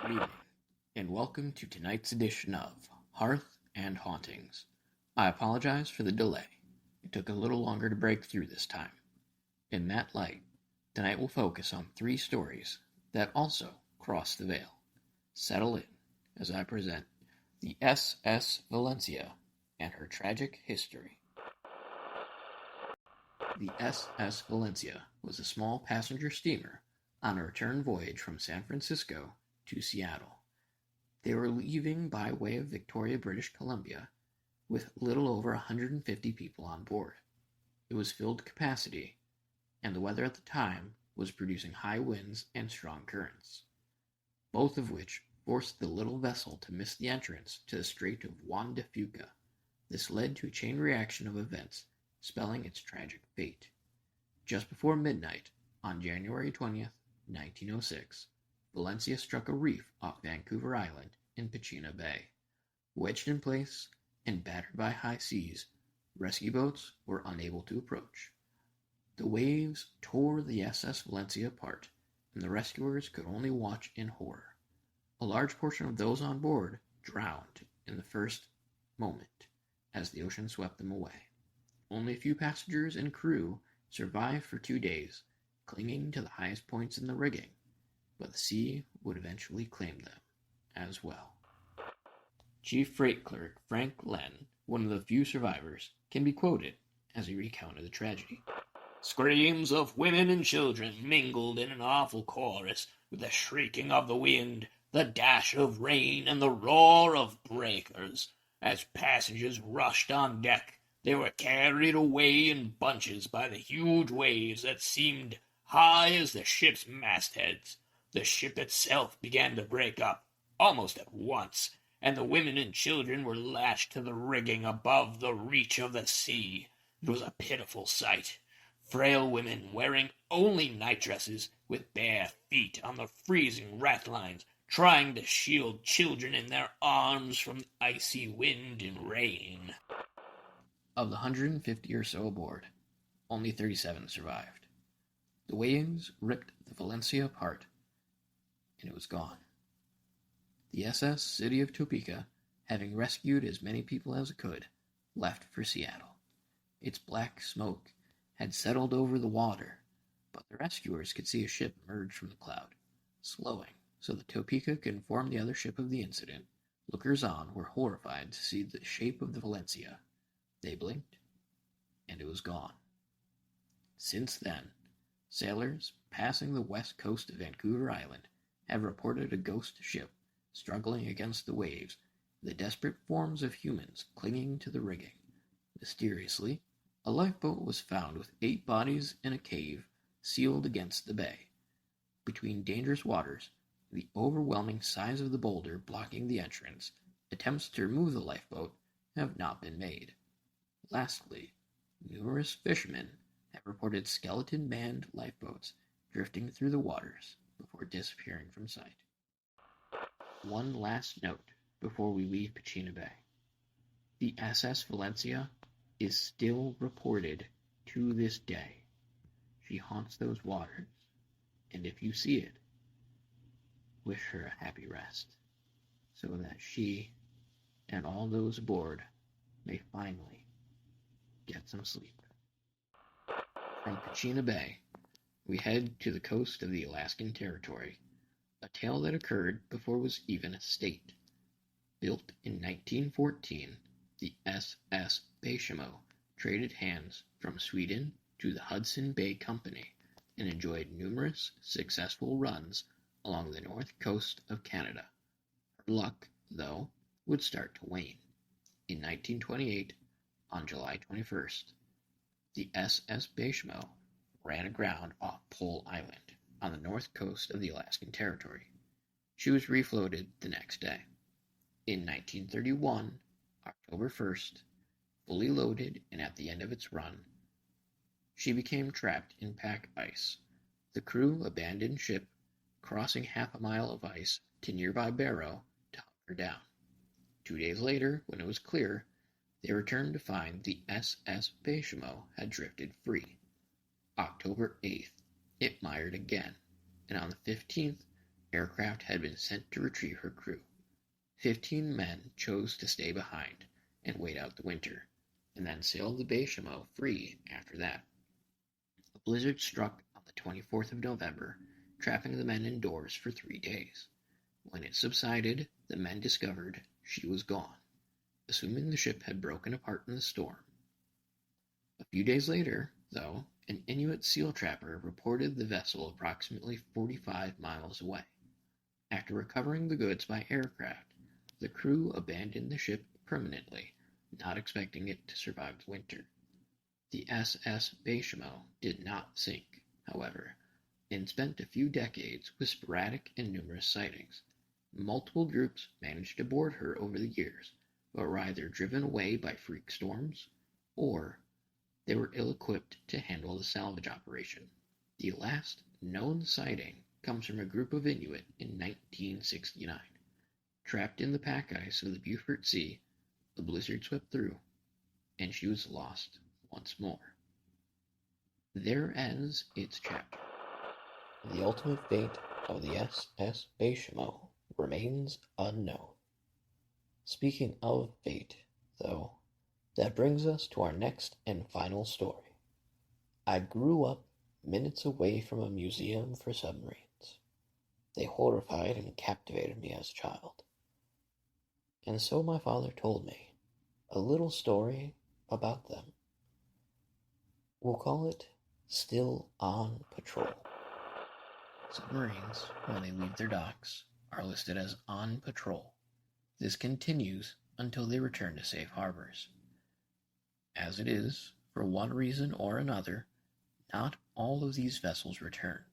Good evening, and welcome to tonight's edition of Hearth and Hauntings. I apologize for the delay. It took a little longer to break through this time. In that light, tonight we'll focus on three stories that also cross the veil. Settle in as I present the SS Valencia and her tragic history. The SS Valencia was a small passenger steamer on a return voyage from San Francisco to Seattle. They were leaving by way of Victoria, British Columbia, with little over 150 people on board. It was filled to capacity, and the weather at the time was producing high winds and strong currents, both of which forced the little vessel to miss the entrance to the Strait of Juan de Fuca. This led to a chain reaction of events, spelling its tragic fate. Just before midnight, on January 20th, 1906, Valencia struck a reef off Vancouver Island in Pachena Bay. Wedged in place and battered by high seas, rescue boats were unable to approach. The waves tore the SS Valencia apart, and the rescuers could only watch in horror. A large portion of those on board drowned in the first moment as the ocean swept them away. Only a few passengers and crew survived for 2 days, clinging to the highest points in the rigging, but the sea would eventually claim them as well. Chief Freight Clerk Frank Len, one of the few survivors, can be quoted as he recounted the tragedy. Screams of women and children mingled in an awful chorus with the shrieking of the wind, the dash of rain, and the roar of breakers. As passengers rushed on deck, they were carried away in bunches by the huge waves that seemed high as the ship's mastheads. The ship itself began to break up almost at once, and the women and children were lashed to the rigging above the reach of the sea. It was a pitiful sight. Frail women wearing only night-dresses with bare feet on the freezing ratlines, trying to shield children in their arms from the icy wind and rain. Of the 150 or so aboard, only 37 survived. The waves ripped the Valencia apart, and it was gone. The SS City of Topeka, having rescued as many people as it could, left for Seattle. Its black smoke had settled over the water, but the rescuers could see a ship emerge from the cloud, slowing so that Topeka could inform the other ship of the incident. Lookers-on were horrified to see the shape of the Valencia. They blinked, and it was gone. Since then, sailors passing the west coast of Vancouver Island have reported a ghost ship struggling against the waves, the desperate forms of humans clinging to the rigging. Mysteriously, a lifeboat was found with 8 bodies in a cave sealed against the bay. Between dangerous waters, the overwhelming size of the boulder blocking the entrance, attempts to remove the lifeboat have not been made. Lastly, numerous fishermen have reported skeleton-manned lifeboats drifting through the waters before disappearing from sight. One last note before we leave Pachena Bay. The SS Valencia is still reported to this day. She haunts those waters, and if you see it, wish her a happy rest, so that she and all those aboard may finally get some sleep. From Pachena Bay, we head to the coast of the Alaskan Territory, a tale that occurred before it was even a state. Built in 1914, the SS Bechamel traded hands from Sweden to the Hudson Bay Company and enjoyed numerous successful runs along the north coast of Canada. Her luck, though, would start to wane. In 1928, on July 21st, the SS Bechamel ran aground off Pole Island on the north coast of the Alaskan Territory. She was refloated the next day. In 1931, October 1st, fully loaded and at the end of its run, she became trapped in pack ice. The crew abandoned ship, crossing half a mile of ice to nearby Barrow to hunt her down. 2 days later, when it was clear, they returned to find the SS Bechamel had drifted free. October 8th, it mired again, and on the 15th, aircraft had been sent to retrieve her crew. 15 men chose to stay behind and wait out the winter, and then sailed the Bechamel free after that. A blizzard struck on the 24th of November, trapping the men indoors for 3 days. When it subsided, the men discovered she was gone, assuming the ship had broken apart in the storm. A few days later, though, an Inuit seal trapper reported the vessel approximately 45 miles away. After recovering the goods by aircraft, the crew abandoned the ship permanently, not expecting it to survive the winter. The SS Bechamel did not sink, however, and spent a few decades with sporadic and numerous sightings. Multiple groups managed to board her over the years, but were either driven away by freak storms, or they were ill-equipped to handle the salvage operation. The last known sighting comes from a group of Inuit in 1969. Trapped in the pack ice of the Beaufort Sea, the blizzard swept through, and she was lost once more. There ends its chapter. The ultimate fate of the SS Bechamel remains unknown. Speaking of fate, though, that brings us to our next and final story. I grew up minutes away from a museum for submarines. They horrified and captivated me as a child. And so my father told me a little story about them. We'll call it Still on Patrol. Submarines, when they leave their docks, are listed as on patrol. This continues until they return to safe harbors. As it is, for one reason or another, not all of these vessels return.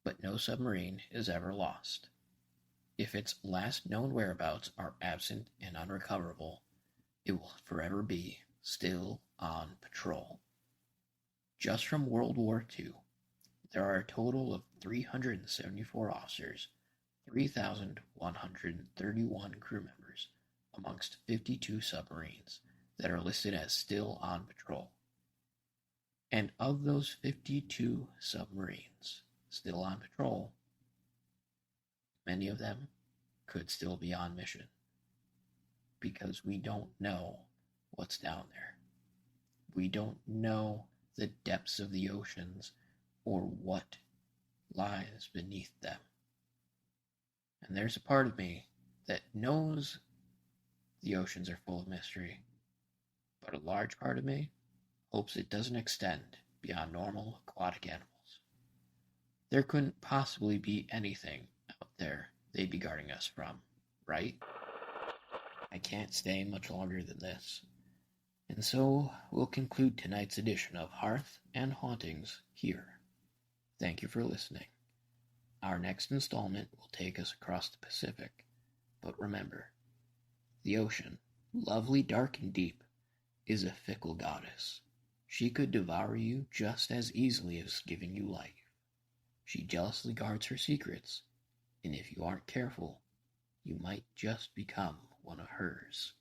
But no submarine is ever lost. If its last known whereabouts are absent and unrecoverable, it will forever be still on patrol. Just from World War II, there are a total of 374 officers, 3,131 crew members, amongst 52 submarines that are listed as still on patrol. And of those 52 submarines still on patrol, many of them could still be on mission, because we don't know what's down there. We don't know the depths of the oceans or what lies beneath them. And there's a part of me that knows the oceans are full of mystery, but a large part of me hopes it doesn't extend beyond normal aquatic animals. There couldn't possibly be anything out there they'd be guarding us from, right? I can't stay much longer than this. And so we'll conclude tonight's edition of Hearth and Hauntings here. Thank you for listening. Our next installment will take us across the Pacific, but remember, the ocean, lovely, dark, and deep, is a fickle goddess. She could devour you just as easily as giving you life. She jealously guards her secrets, and if you aren't careful, you might just become one of hers.